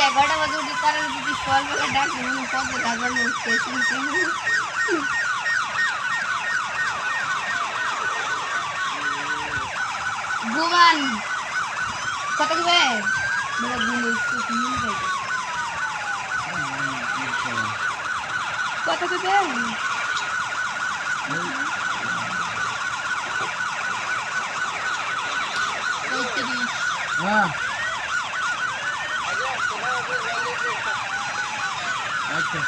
11টা বাজে উঠি তারা যদি সকালবেলা ডাকে মনে কবে রাজানো উঠতে শুনছি ঘুমান কত কি বে বড় ঘুম উঠতে ঘুম যাই কত কি বে হ্যাঁ আচ্ছা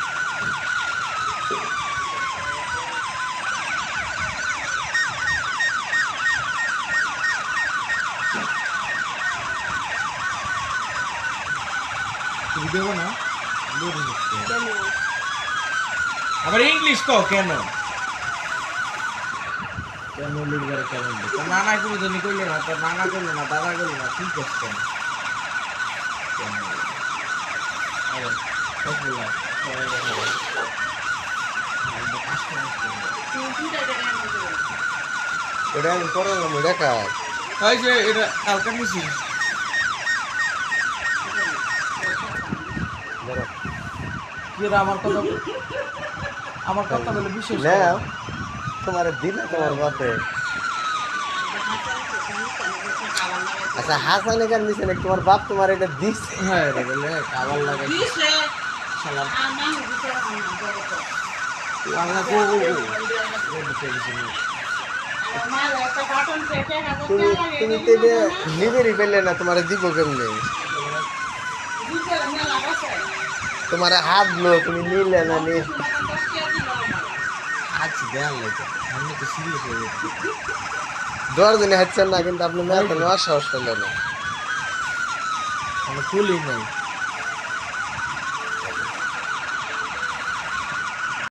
দেবো না আবার ইংলিশ কও কেন কেন লিখবার কেমন তো নানা কোনো জন্য করলো না তো নানা করলো না দাদা করলো না ঠিক আছে কেন আরে কতগুলা এটা আমি করলাম ওটা কাজ হয় যে এটা কালকে নিছি কি রে আমার কথা বলে বিশেষ না তোমার দিলে তোমার বাপে আচ্ছা হাসানে কেন দিছে না তোমার বাপ তোমার এটা দিছে হ্যাঁ রে বলে খাবার লাগে শালা আল্লাহ গো তুমি তুমি তো এটা নিবেরই পেলে না তোমার দিব কেমনে তোমার হাত লো তুমি নিলে না নি আজ দেয়াল লাগে আমি তো সিরিয়াস হয়ে গেছি দশ দিনে হাঁটছেন না কিন্তু আপনি মেয়ে তো নেওয়ার সাহস পেলেন না আমি ফুলই নাই